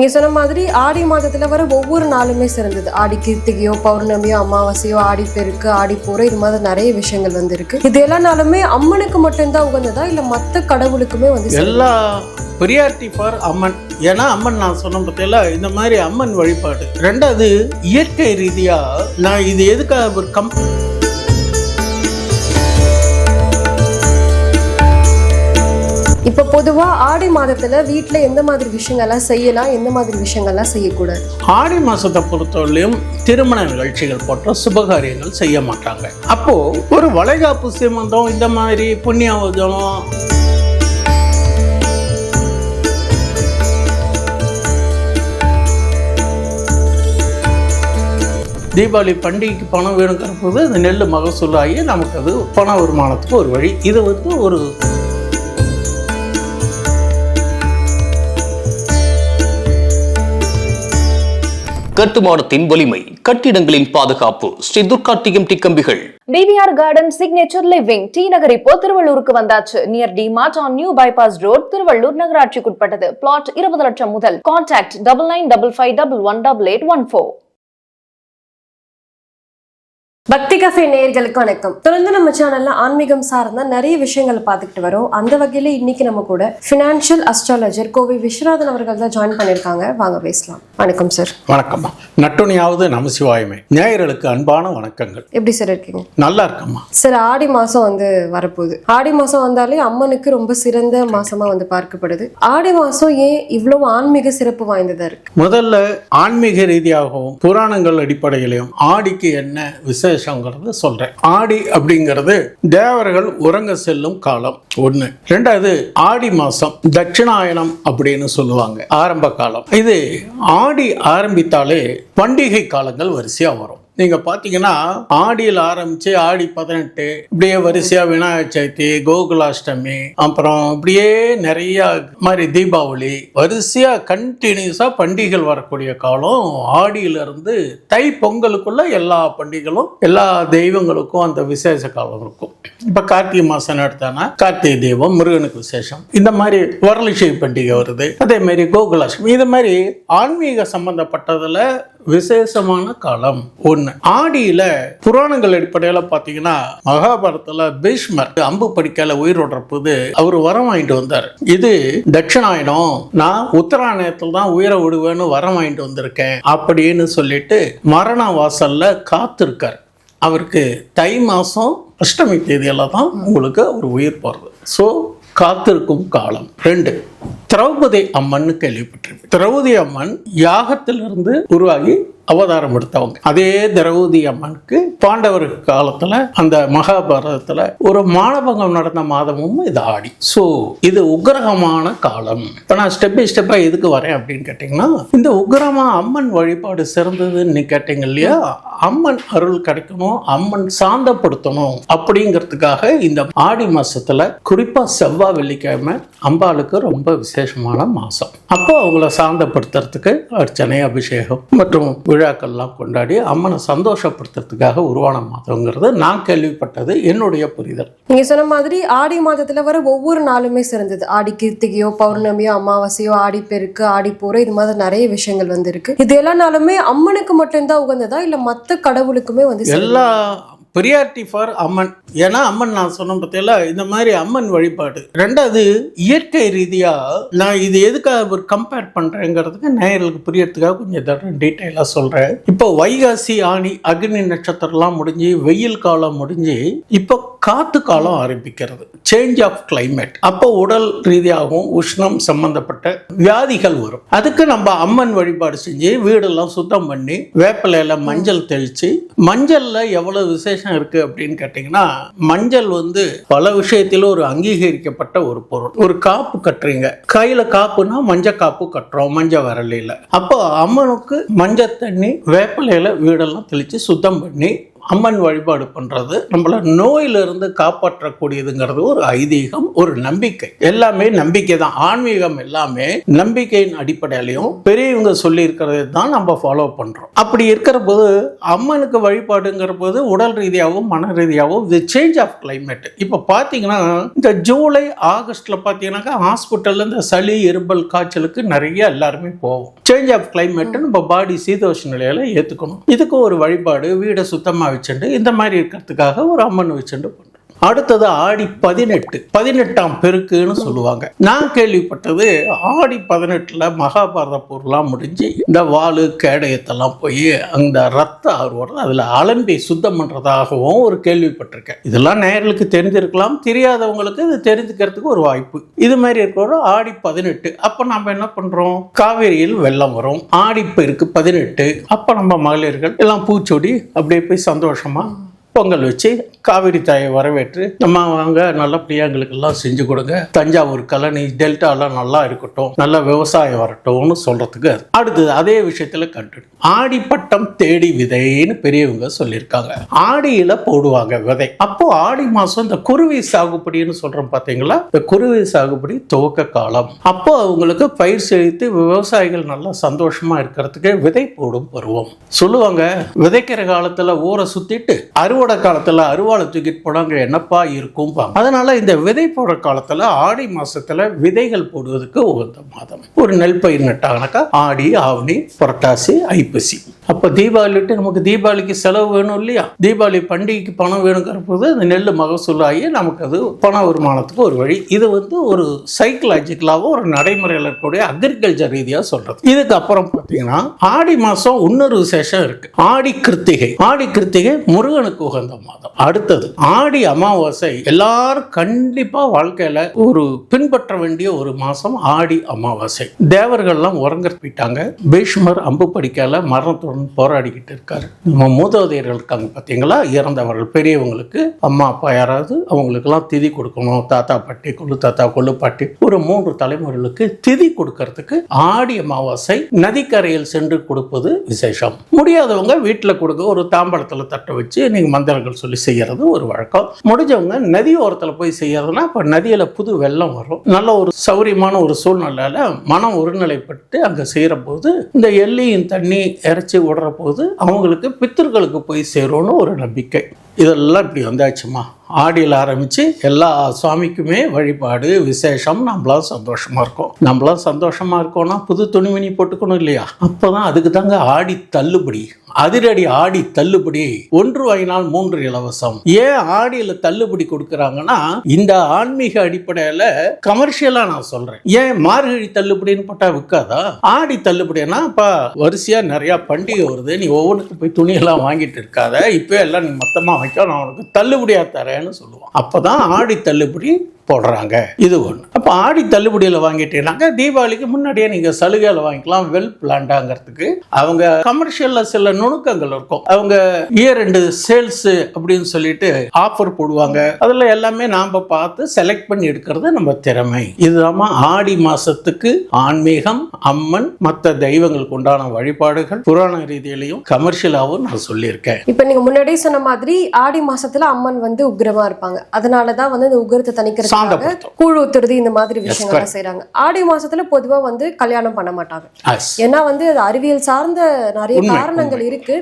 நீங்க சொன்ன மாதிரி ஆடி மாதத்துல வர ஒவ்வொரு நாளுமே சிறந்தது. ஆடி கிருத்திகையோ, பௌர்ணமியோ, அமாவாசையோ, ஆடி பெருக்கு, ஆடி போற, இது மாதிரி நிறைய விஷயங்கள் வந்து இருக்கு. இது எல்லா நாளுமே அம்மனுக்கு மட்டும்தான் உகந்ததா இல்ல மத்த கடவுளுக்குமே வந்து எல்லா பிரியாரிட்டி ஃபார் அம்மன்? ஏன்னா அம்மன் நான் சொன்ன பத்தியில இந்த மாதிரி அம்மன் வழிபாடு. ரெண்டாவது இயற்கை ரீதியா நான் இது எதுக்காக ஒரு இப்ப பொதுவா ஆடி மாதத்துல வீட்டுல எந்த மாதிரி விஷயங்கள்லாம் செய்யலாம், எந்த மாதிரி விஷயங்கள்லாம் செய்யக்கூடாது? ஆடி மாசத்தை பொறுத்தவரையிலும் திருமண நிகழ்ச்சிகள் போன்ற சுபகாரியங்கள் செய்ய மாட்டாங்க. அப்போ ஒரு வளைகாப்பு சீமந்தம், இந்த மாதிரி புண்ணியாவதம், தீபாவளி பண்டிகைக்கு பணம் வேணுங்கிற போது அந்த நெல் மகசூலாகி நமக்கு அது பண வருமானத்துக்கு ஒரு வழி. இது வந்து ஒரு கட்டுமானத்தின் வலிமை, கட்டிடங்களின் பாதுகாப்பு. ஸ்ரீ துர்கா டிஎம்டி கம்பிகள். TVR garden signature living T Nagar இப்போ திருவள்ளூருக்கு வந்தாச்சு. Near D Mart on new bypass road, Tiruvallur நகராட்சிக்குட்பட்டது. பிளாட் 20 லட்சம் முதல். கான்டாக்ட் 9955511814. பக்தி கஃபே நேயர்களுக்கு வணக்கம். தொடர்ந்து நம்ம சேனல்ல ஆன்மீகம் சார்ந்த நிறைய விஷயங்களை பார்த்துக்கிட்டு வரோம். அந்த வகையில இன்னைக்கு நம்ம கூட ஃபினான்ஷியல் அஸ்ட்ராலஜர் கோவை விஸ்வநாதன் அவர்கள் தான் ஜாயின் பண்ணியிருக்காங்க. வாங்க பேசலாம். வணக்கம் சார். வணக்கம். நட்டுணியாவது நமசிவாயமே. நேயர்களுக்கு அன்பான வணக்கங்கள். எப்படி சார் இருக்கீங்க? நல்லா இருக்கம்மா. சார், ஆடி மாசம் வந்து வரப்போகுது. ஆடி மாசம் வந்தாலே அம்மனுக்கு ரொம்ப சிறந்த மாசமா வந்து பார்க்கப்படுது. ஆடி மாசம் ஏன் இவ்வளவு ஆன்மீக சிறப்பு வாய்ந்ததா இருக்கு? முதல்ல ஆன்மீக ரீதியாகவும் புராணங்கள் அடிப்படையிலையும் ஆடிக்கு என்ன விசேஷங்கிறது சொல்றேன். ஆடி அப்படிங்கிறது தேவர்கள் உறங்க செல்லும் காலம் ஒண்ணு. ரெண்டாவது ஆடி மாசம் தட்சிணாயனம் அப்படின்னு சொல்லுவாங்க, ஆரம்ப காலம். இது ஆடி ஆரம்பித்தாலே பண்டிகை காலங்கள் வரிசையா வரும். நீங்க பாத்தீங்கன்னா ஆடியில் ஆரம்பிச்சு ஆடி 18 இப்படியே வரிசையா விநாயகர் சதுர்த்தி, கோகுலாஷ்டமி, அப்புறம் இப்படியே நிறைய மாதிரி தீபாவளி வரிசையா கண்டினியூஸா பண்டிகைகள் வரக்கூடிய காலம். ஆடியிலிருந்து தை பொங்கலுக்குள்ள எல்லா பண்டிகைகளும் எல்லா தெய்வங்களுக்கும் அந்த விசேஷ காலம் இருக்கும். இப்ப கார்த்திகை மாசம் எடுத்தானா கார்த்திகை தெய்வம், முருகனுக்கு விசேஷம். இந்த மாதிரி வரலட்சுமி பண்டிகை வருது. அதே மாதிரி கோகுலாஷ்டமி. இது மாதிரி ஆன்மீக சம்பந்தப்பட்டதுல விசேஷமான காலம் ஒண்ணு. ஆடியில புராணங்கள் அடிப்படையில பாத்தீங்கன்னா மகாபாரதத்துல பீஷ்மர் அம்பு படிக்கல உயிர் விடுறப்போது அவர் வரம் வாங்கிட்டு வந்தார். இது தட்சிணாயனம், நான் உத்தராயணத்துல தான் உயிரை விடுவேன்னு வரம் வாங்கிட்டு வந்திருக்கேன் அப்படின்னு சொல்லிட்டு மரண வாசல்ல காத்திருக்கார். அவருக்கு தை மாசம் அஷ்டமி தேதியில தான் உங்களுக்கு ஒரு உயிர் போறது. ஸோ காத்திருக்கும் காலம். 2 திரௌபதி அம்மன் கேள்விப்பட்டிருப்பேன். திரௌபதி அம்மன் யாகத்திலிருந்து உருவாகி அவதாரம் எடுத்தவங்க. அதே திரௌபதி அம்மனுக்கு பாண்டவர் காலத்துல அந்த மகாபாரதத்துல ஒரு மானபங்கம் நடந்த மாதமும் இது ஆடி. சோ இது உக்கிரகமான காலம். இப்ப நான் ஸ்டெப் பை ஸ்டெப்பா எதுக்கு வரேன் அப்படின்னு கேட்டீங்கன்னா, இந்த உக்கிரமா அம்மன் வழிபாடு சிறந்ததுன்னு கேட்டீங்க இல்லையா, அம்மன் அருள் கிடைக்கணும், அம்மன் சாந்தப்படுத்தணும் அப்படிங்கிறதுக்காக இந்த ஆடி மாசத்துல குறிப்பா செவ்வாய் வெள்ளிக்கிழமை அம்பாளுக்கு ரொம்ப விசேஷமான மாசம். அப்போ அவங்கள சாந்தப்படுத்துறதுக்கு அர்ச்சனை, அபிஷேகம் மற்றும் விழாக்கள்லாம் கொண்டாடி அம்மனை சந்தோஷப்படுத்துறதுக்காக உருவான மாதங்கிறது நான் கேள்விப்பட்டது, என்னுடைய புரிதல். நீங்க சொன்ன மாதிரி ஆடி மாதத்துல வர ஒவ்வொரு நாளுமே சிறந்தது. ஆடி கிருத்திகையோ, பௌர்ணமியோ, அமாவாசையோ, ஆடி பெருக்கு, ஆடி போற, இது மாதிரி நிறைய விஷயங்கள் வந்து இருக்கு. இது எல்லா நாளுமே அம்மனுக்கு மட்டும்தான் உகந்ததா இல்ல மத்த கடவுளுக்குமே வந்து எல்லா பிரியாரிட்டி ஃபார் அம்மன்? ஏன்னா அம்மன் நான் சொன்ன பத்தியில இந்த மாதிரி அம்மன் வழிபாடு. ரெண்டாவது இயற்கை ரீதியா நான் இது எதுக்காக ஒரு கம்பேர் பண்றேங்கிறதுக்கு நேயர்களுக்கு புரியறதுக்காக கொஞ்சம் டீட்டெயிலா சொல்றேன். இப்போ வைகாசி, ஆணி, அக்னி நட்சத்திரம்லாம் முடிஞ்சு வெயில் காலம் முடிஞ்சு இப்போ காத்து காலம் ஆரம்பிக்கிறது. Change of climate. அப்போ உடல் ரீதியாகவும் உஷ்ணம் சம்பந்தப்பட்ட வியாதிகள் வரும். அதுக்கு நம்ம அம்மன் வழிபாடு செஞ்சு வீடெல்லாம் சுத்தம் பண்ணி வேப்பிலையில மஞ்சள் தெளிச்சு, மஞ்சள்ல எவ்வளவு விசேஷம் இருக்கு அப்படின்னு கேட்டீங்கன்னா, மஞ்சள் வந்து பல விஷயத்தில ஒரு அங்கீகரிக்கப்பட்ட ஒரு பொருள். ஒரு காப்பு கட்டுறீங்க, கையில காப்புனா மஞ்சள் காப்பு கட்டுறோம் மஞ்சள் விரலில. அப்போ அம்மனுக்கு மஞ்சள் தண்ணி வேப்பிலையில வீடெல்லாம் தெளிச்சு சுத்தம் பண்ணி அம்மன் வழிபாடு பண்றது நம்மள நோயிலிருந்து காப்பாற்றக்கூடியதுங்கிறது ஒரு ஐதீகம், ஒரு நம்பிக்கை. எல்லாமே நம்பிக்கை தான். ஆன்மீகம் எல்லாமே நம்பிக்கையின் அடிப்படையிலையும் பெரியவங்க சொல்லி இருக்கிறது தான் நம்ம ஃபாலோ பண்றோம். அப்படி இருக்கிற போது அம்மனுக்கு வழிபாடுங்கிற போது உடல் ரீதியாகவும் மன ரீதியாகவும் இது சேஞ்ச் ஆஃப் கிளைமேட். இப்ப பாத்தீங்கன்னா இந்த ஜூலை ஆகஸ்ட்ல பாத்தீங்கன்னாக்கா ஹாஸ்பிட்டல்ல இந்த சளி இரும்பல் காய்ச்சலுக்கு நிறைய எல்லாருமே போவோம். சேஞ்ச் ஆஃப் கிளைமேட் நம்ம பாடி சீதோஷ நிலையில ஏத்துக்கணும். இதுக்கு ஒரு வழிபாடு, வீடை சுத்தமா வச்சுட்டு இந்த மாதிரி இருக்கிறதுக்காக ஒரு அம்மன் வச்சுட்டு பண்றோம். அடுத்தது ஆடி 18ஆம் பெருக்குன்னு சொல்லுவாங்க. நான் கேள்விப்பட்டது ஆடி 18ல மகாபாரத போர்லாம் முடிஞ்சு இந்த வாளு கேடயத்தெல்லாம் போய் அந்த ரத்த ஆர்வம் அதுல அலம்பி சுத்தம் பண்றதாகவும் ஒரு கேள்விப்பட்டிருக்கேன். இதெல்லாம் நேயர்களுக்கு தெரிஞ்சிருக்கலாம், தெரியாதவங்களுக்கு இது தெரிஞ்சுக்கிறதுக்கு ஒரு வாய்ப்பு. இது மாதிரி இருக்கிற ஆடி 18 அப்ப நம்ம என்ன பண்றோம், காவேரியில் வெள்ளம் வரும். ஆடி பெருக்கு 18 அப்ப நம்ம மகளிர்கள் எல்லாம் பூச்சொடி அப்படியே போய் சந்தோஷமா பொங்கல் வச்சு காவிரி தாயை வரவேற்று நம்ம வாங்க நல்லபடியா எங்களுக்கு எல்லாம் செஞ்சு கொடுங்க, தஞ்சாவூர் கழனி டெல்டாலாம் நல்லா இருக்கட்டும், நல்ல விவசாயம் வரட்டும்னு சொல்றதுக்கு. அடுத்தது அதே விஷயத்துல கண்டு ஆடி பட்டம் தேடி விதைன்னு பெரியவங்க சொல்லியிருக்காங்க. ஆடியில போடுவாங்க விதை. அப்போ ஆடி மாசம் இந்த குருவி சாகுபடின்னு சொல்றோம் பாத்தீங்களா, இந்த குருவி சாகுபடி துவக்க காலம். அப்போ அவங்களுக்கு பயிர் செழித்து விவசாயிகள் நல்லா சந்தோஷமா இருக்கிறதுக்கு விதை போடும் பருவம் சொல்லுவாங்க. விதைக்கிற காலத்துல ஊரை சுத்திட்டு அறுவடை காலத்துல அருவாளை தூக்கிட்டு போனாங்க என்னப்பா இருக்கும். அதனால இந்த விதை போடுற காலத்துல ஆடி மாசத்துல விதைகள் போடுவதற்கு உகந்த மாதம். ஒரு நெல் பயிர் நட்டாங்கனாக்கா ஆடி, ஆவணி, புரட்டாசி, ஐப்பசி. அப்ப தீபாவளிட்டு நமக்கு தீபாவளிக்கு செலவு வேணும் இல்லையா, தீபாவளி பண்டிகைக்கு பணம் வேணுங்கிற போது அந்த நெல் மகசூல் ஆகி நமக்கு அது பண வருமானத்துக்கு ஒரு வழி. இது ஒரு சைக்கலாஜிக்கலாவும் ஒரு நடைமுறையில் இருக்கக்கூடிய அக்ரிகல்ச்சர் ரீதியா சொல்றது. இதுக்கு அப்புறம் பாத்தீங்கன்னா ஆடி மாசம் இன்னொரு விசேஷம் இருக்கு, ஆடி கிருத்திகை. ஆடி கிருத்திகை முருகனுக்கு உகந்த மாதம். அடுத்தது ஆடி அமாவாசை. எல்லாரும் கண்டிப்பா வாழ்க்கையில ஒரு பின்பற்ற வேண்டிய ஒரு மாசம் ஆடி அமாவாசை. தேவர்கள்லாம் உறங்க போயிட்டாங்க. பீஷ்மர் அம்பு படிக்கல, மரணத்துடன் போராடிக்கிட்டு இருக்காரு. நம்ம மூதாதையர்கள் இருக்காங்க பாத்தீங்களா, இறந்தவர்கள் பெரியவங்களுக்கு அம்மா அப்பா யாராவது அவங்களுக்கு எல்லாம் திதி கொடுக்கணும். தாத்தா பாட்டி, கொள்ளு தாத்தா, கொள்ளு பாட்டி, ஒரு 3 தலைமுறைகளுக்கு திதி கொடுக்கறதுக்கு ஆடி அமாவாசை நதிக்கரையில் சென்று கொடுப்பது விசேஷம். முடியாதவங்க வீட்டுல கொடுக்க ஒரு தாம்பழத்துல தட்டை வச்சு நீங்க மந்திரங்கள் சொல்லி செய்யறது ஒரு வழக்கம். முடிஞ்சவங்க நதி ஓரத்துல போய் செய்யறதுன்னா இப்ப நதியில புது வெள்ளம் வரும். நல்ல ஒரு சௌரியமான ஒரு சூழ்நிலையில மனம் ஒருநிலைப்பட்டு அங்க செய்யற போது இந்த எல்லையின் தண்ணி இறைச்சி விடுற போது அவங்களுக்கு பித்தர்களுக்கு போய் சேரும்னு ஒரு நம்பிக்கை. இதெல்லாம் இப்படி வந்தாச்சுமா. ஆடியில் ஆரம்பிச்சு எல்லா சுவாமிக்குமே வழிபாடு விசேஷம். நம்மளாம் சந்தோஷமா இருக்கோம். நம்மளாம் சந்தோஷமா இருக்கோம்னா புது துணிமணி போட்டுக்கணும் இல்லையா, அப்பதான் அதுக்கு தாங்க ஆடி தள்ளுபடி, அதிரடி ஆடி தள்ளுபடி. 1 வாங்கினால் 3 இலவசம். ஏன் ஆடியில தள்ளுபடி கொடுக்கறாங்கன்னா இந்த ஆன்மீக அடிப்படையில கமர்ஷியலா நான் சொல்றேன். ஏன் மார்கழி தள்ளுபடின்னு போட்டா விற்காதா? ஆடி தள்ளுபடினா இப்ப வரிசையா நிறைய பண்டிகை வருது, நீ ஒவ்வொன்றுக்கு போய் துணியெல்லாம் வாங்கிட்டு இருக்காத, இப்போ எல்லாம் நீ மொத்தமா வைக்க, நான் உனக்கு தள்ளுபடியா தரேன்னு சொல்லுவான். அப்பதான் ஆடி தள்ளுபடி போடுறாங்க. இது ஒன்று. அப்போ ஆடி தள்ளுபடியில் வாங்கிட்டீங்கன்னாக்க தீபாவளிக்கு முன்னாடியே நீங்கள் சலுகையில் வாங்கிக்கலாம். வெல் பிளான்டாங்கிறதுக்கு அவங்க கமர்ஷியலில் சில நுணுக்கங்கள் இருக்கும். அவங்க இயர் எண்டு சேல்ஸ் அப்படின்னு சொல்லிட்டு ஆஃபர் போடுவாங்க. அதில் எல்லாமே நாம் பார்த்து செலக்ட் பண்ணி எடுக்கிறது நம்ம திறமை. இதுதான் ஆடி மாசத்துக்கு ஆன்மீகம், அம்மன், மற்ற தெய்வங்களுக்கு உண்டான வழிபாடுகள் புராண ரீதியிலையும் கமர்ஷியலாகவும் நான் சொல்லியிருக்கேன். இப்போ நீங்க முன்னாடியே சொன்ன மாதிரி ஆடி மாசத்துல அம்மன் உக்ரமா இருப்பாங்க. அதனாலதான் இந்த உக்ரத்தை தணிக்கிறது கூழ் ஊத்துறது இந்த மாதிரி விஷயங்கள் செய்யறாங்க. ஆடி மாசத்துல பொதுவா கல்யாணம் பண்ண மாட்டாங்க. ஏன்னா அது அறிவியல் சார்ந்த நிறைய காரணங்கள் இருக்கு.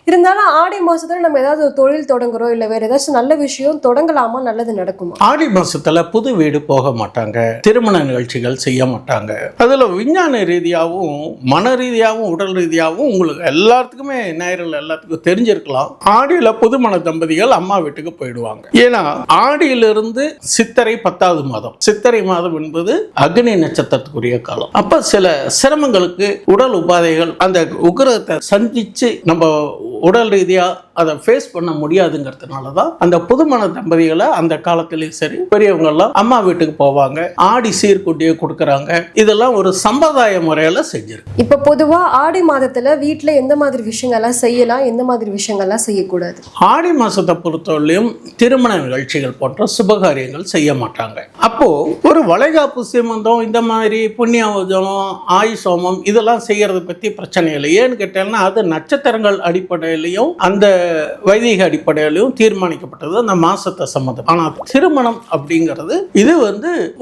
இருந்தாலும் ஆடி மாசத்துல நம்ம ஏதாவது தொழில் தொடங்குறோம் இல்ல வேற ஏதாச்சும் நல்ல விஷயம் தொடங்கலாமா, நல்லது நடக்குமா? ஆடி மாசத்துல புது வீடு போக மாட்டாங்க, திருமண நிகழ்ச்சிகள் செய்ய மாட்டாங்க. அதுல விஞ்ஞான ரீதியாகவும் மன ரீதியாகவும் உடல் ரீதியாகவும் உங்களுக்கு எல்லாத்துக்குமே நேரில் எல்லாத்துக்கும் தெரிஞ்சிருக்கலாம். ஆடியில புதுமண தம்பதிகள் அம்மா வீட்டுக்கு போயிடுவாங்க. ஏன்னா ஆடியிலிருந்து சித்திரை 10வது மாதம். சித்திரை மாதம் என்பது அக்னி நட்சத்திரத்துக்குரிய காலம். அப்ப சில சிரமங்களுக்கு உடல் உபாதைகள் அந்த உக்கிரத்தை சந்திச்சு நம்ம உடல் ரீதியா அதை ஃபேஸ் பண்ண முடியாதுங்கிறதுனால தான் அந்த புதுமண தம்பதிகளை அந்த காலத்திலேயும் சரி பெரியவங்க எல்லாம் அம்மா வீட்டுக்கு போவாங்க. ஆடி சீர்குட்டியை கொடுக்கறாங்க. இதெல்லாம் ஒரு சம்பிரதாய முறையில செஞ்சிருக்கு. இப்ப பொதுவா ஆடி மாதத்துல வீட்டுல எந்த மாதிரி விஷயங்கள்லாம் செய்யலாம், எந்த மாதிரி விஷயங்கள்லாம் செய்யக்கூடாது? ஆடி மாசத்தை பொறுத்தவரையிலும் திருமண நிகழ்ச்சிகள் போன்ற சுபகாரியங்கள் செய்ய மாட்டாங்க. அப்போ ஒரு வளைகாப்பு சீமந்தம் இந்த மாதிரி புண்ணியாவஜனம் ஆயுஷோமம் இதெல்லாம் செய்யறதை பத்தி பிரச்சனை இல்லை. ஏன்னு கேட்டேன்னா அது நட்சத்திரங்கள் அடிப்படையிலையும் அந்த வைதிக அடிப்படையிலும் தீர்மானிக்கப்பட்டது அந்த மாசத்தை சம்மந்தம். ஆனால் திருமணம் அப்படிங்கிறது இது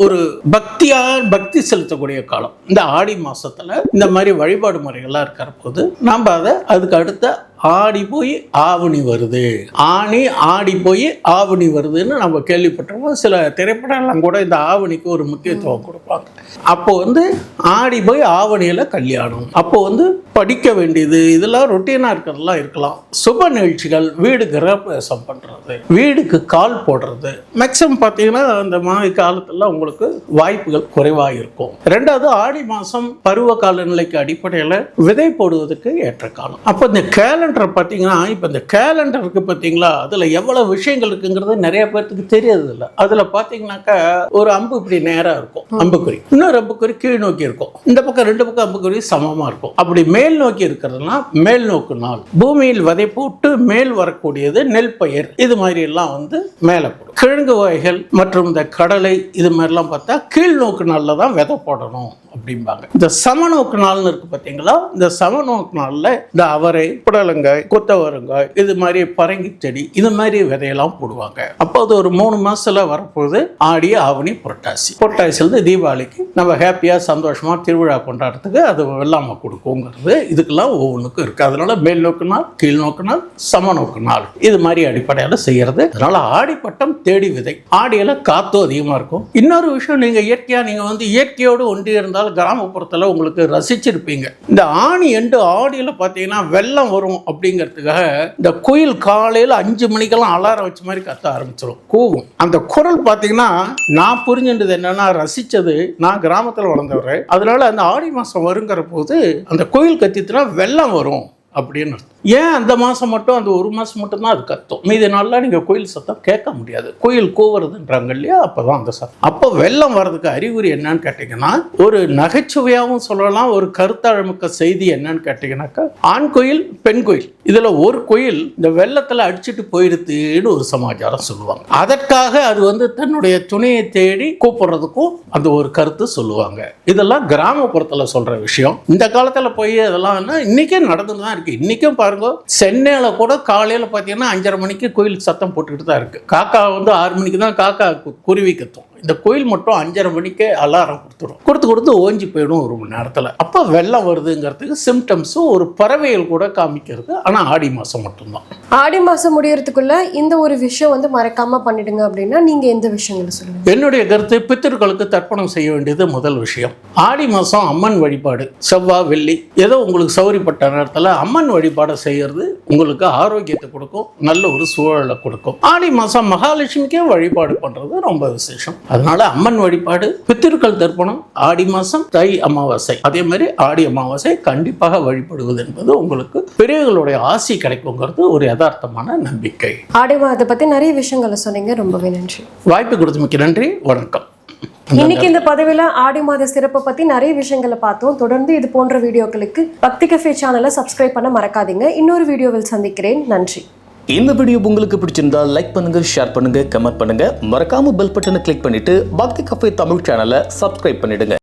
ஒரு பக்தி செலுத்தக்கூடிய காலம். இந்த ஆடி மாசத்துல இந்த மாதிரி வழிபாடு முறைகள்லாம் இருக்கிற போது நாம் அதுக்கு அடுத்த ஆடி போய் ஆவணி வருது, ஆடி போய் ஆவணி வருதுன்னு நம்ம கேள்விப்பட்டிருக்கோம். சில திரைப்படம்லாம் கூட இந்த ஆவணிக்கு ஒரு முக்கியத்துவம் கொடுப்பாங்க. அப்போ ஆடி போய் ஆவணியில கல்யாணம், அப்போ படிக்க வேண்டியது இதெல்லாம் ரொட்டீனா இருக்கிறதெல்லாம் இருக்கலாம். சுப நிகழ்ச்சிகள், வீடு கிரகப்பிரவேசம் பண்றது, வீடுக்கு கால் போடுறது, மேக்சிமம் பார்த்தீங்கன்னா அந்த மாதிரி காலத்துல உங்களுக்கு வாய்ப்புகள் குறைவாக இருக்கும். ரெண்டாவது ஆடி மாசம் பருவ காலநிலைக்கு அடிப்படையில் விதை போடுவதற்கு ஏற்ற காலம். அப்போ இந்த கேலண்டர் பார்த்தீங்கன்னா, இப்போ இந்த கேலண்டருக்கு பார்த்தீங்களா அதில் எவ்வளவு விஷயங்கள் இருக்குங்கிறது நிறைய பேருக்கு தெரியறது இல்லை. அதில் பார்த்தீங்கன்னாக்கா ஒரு அம்பு இப்படி நேராக இருக்கும், அம்புக்குறி, இன்னொரு அம்புக்குறி கீழ் நோக்கி இருக்கும், இந்த பக்கம் ரெண்டு பக்கம் அம்புக்குறி சமமாக இருக்கும். அப்படி மேல் நோக்கி இருக்கிறதுனா மேல் நோக்கு நாள், பூமியில் விதை போட்டு மேல் வரக்கூடியது நெல் பயிர், இது மாதிரி எல்லாம் மேலே போடும். கிழங்கு வகைகள் மற்றும் இந்த கடலை இது மாதிரிலாம் பார்த்தா கீழ் நோக்கு நாளில் தான் விதை போடணும் அப்படிம்பாங்க. இந்த சமநோக்கு நாள்னு இருக்கு பார்த்தீங்களா, இந்த சமநோக்கு நாளில் இந்த அவரை, புடலங்காய், கொத்தவரங்காய், இது மாதிரி பரங்கி செடி, இது மாதிரி விதையெல்லாம் போடுவாங்க. அப்போ அது ஒரு 3 மாசத்துல வரப்போகுது ஆடி ஆவணி புரட்டாசி. புரட்டாசியிலிருந்து தீபாவளிக்கு நம்ம ஹாப்பியாக சந்தோஷமாக திருவிழா கொண்டாடுறதுக்கு அது வெள்ளாமை கொடுக்குங்கிறது இதுக்கெல்லாம் ஒவ்வொன்றுக்கும் இருக்குது. அதனால மேல் நோக்கு நாள், கீழ் நோக்கு நாள், சமநோக்கு நாள், இது மாதிரி அடிப்படையில் செய்கிறது. அதனால ஆடிப்பட்டம் தேடி விதை. ஆடியில் காற்றும் அதிகமாக இருக்கும். இன்னொரு விஷயம், நீங்கள் இயற்கையாக நீங்கள் இயற்கையோடு ஒன்றி இருந்தால் கிராமப்புறத்தில் உங்களுக்கு ரசிச்சிருப்பீங்க. இந்த ஆணி எண்டு ஆடியில் பார்த்தீங்கன்னா வெள்ளம் வரும் அப்படிங்கிறதுக்காக இந்த குயில் காலையில் 5 மணிக்கெல்லாம் அலாரம் வச்ச மாதிரி கத்த ஆரம்பிச்சிடும், கூவும். அந்த குரல் பார்த்தீங்கன்னா நான் புரிஞ்சுட்டது என்னன்னா, ரசிச்சது நான் கிராமத்தில் வளர்ந்தவர், அதனால அந்த ஆடி மாதம் வருங்கிற போது அந்த குயில் கத்திட்டுனா வெள்ளம் வரும் அப்படின்னு. ஏன் அந்த மாதம் மட்டும், அந்த ஒரு மாதம் மட்டும்தான் அது கத்தும், மீதி நாளில் நீங்கள் கோயில் சத்தம் கேட்க முடியாது. கோயில் கூவுறதுன்றாங்க இல்லையா, அப்போதான் அந்த சத்தம். அப்போ வெள்ளம் வர்றதுக்கு அறிகுறி என்னன்னு கேட்டிங்கன்னா, ஒரு நகைச்சுவையாகவும் சொல்லலாம், ஒரு கருத்தாழமிக்க செய்தி என்னன்னு கேட்டிங்கன்னாக்கா, ஆண் கோயில் பெண் கோயில் இதில் ஒரு கோயில் இந்த வெள்ளத்தில் அடிச்சுட்டு போயிடுதுன்னு ஒரு சமாச்சாரம் சொல்லுவாங்க. அதற்காக அது தன்னுடைய துணையை தேடி கூப்பிடுறதுக்கும் அந்த ஒரு கருத்து சொல்லுவாங்க. இதெல்லாம் கிராமப்புறத்தில் சொல்கிற விஷயம். இந்த காலத்தில் போய் அதெல்லாம் இன்னைக்கே நடந்துன்னு தான் இருக்கு. இன்னைக்கும் பாருங்க, சென்னையில கூட காலையில பாத்தீங்கன்னா 5:30 மணிக்கு கோயில் சத்தம் போட்டுக்கிட்டு தான் இருக்கு. காக்கா 6 மணிக்கு தான் காக்கா குருவி கத்தும். இந்த கோயில் மட்டும் 5:30 மணிக்கே அலாரம் கொடுத்து ஓஞ்சி போயிடும் ஒரு மணி நேரத்தில். அப்போ வெள்ளம் வருதுங்கிறதுக்கு சிம்டம்ஸும் ஒரு பறவைகள் கூட காமிக்கிறது. ஆனால் ஆடி மாதம் மட்டும்தான். ஆடி மாதம் முடியறதுக்குள்ள இந்த ஒரு விஷயம் மறக்காம பண்ணிடுங்க அப்படின்னா நீங்க எந்த விஷயங்கள் சொல்லுங்க? என்னுடைய கருத்து, பித்திருக்களுக்கு தர்ப்பணம் செய்ய வேண்டியது முதல் விஷயம். ஆடி மாதம் அம்மன் வழிபாடு, செவ்வாய் வெள்ளி ஏதோ உங்களுக்கு சௌகரியப்பட்ட நேரத்தில் அம்மன் வழிபாடை செய்யறது உங்களுக்கு ஆரோக்கியத்தை கொடுக்கும், நல்ல ஒரு சூழலை கொடுக்கும். ஆடி மாதம் மகாலட்சுமிக்கே வழிபாடு பண்றது ரொம்ப விசேஷம். அதனால அம்மன் வழிபாடு, பித்திருக்கள் தர்ப்பணம், ஆடி மாதம் தை அமாவாசை, அதே மாதிரி ஆடி அமாவாசை கண்டிப்பாக வழிபடுவது என்பது உங்களுக்கு பெரியவர்களுடைய ஆசி கிடைக்குங்கிறது ஒரு யதார்த்தமான நம்பிக்கை. ஆடி மாதத்தை பத்தி நிறைய விஷயங்களை சொன்னீங்க, ரொம்பவே நன்றி. வாய்ப்பு கொடுத்தமைக்கு நன்றி, வணக்கம். இன்னைக்கு இந்த பதவியில ஆடி மாத சிறப்பை பத்தி நிறைய விஷயங்களை பார்த்தோம். தொடர்ந்து இது போன்ற வீடியோக்களுக்கு பக்தி கஃபே சேனலை சப்ஸ்கிரைப் பண்ண மறக்காதீங்க. இன்னொரு வீடியோவில் சந்திக்கிறேன். நன்றி. இந்த வீடியோ உங்களுக்கு பிடிச்சிருந்தா லைக் பண்ணுங்க, ஷேர் பண்ணுங்க, கமெண்ட் பண்ணுங்க. மறக்காம பெல் பட்டனை கிளிக் பண்ணிட்டு பக்தி கஃபே தமிழ் சேனலை சப்ஸ்கிரைப் பண்ணிடுங்க.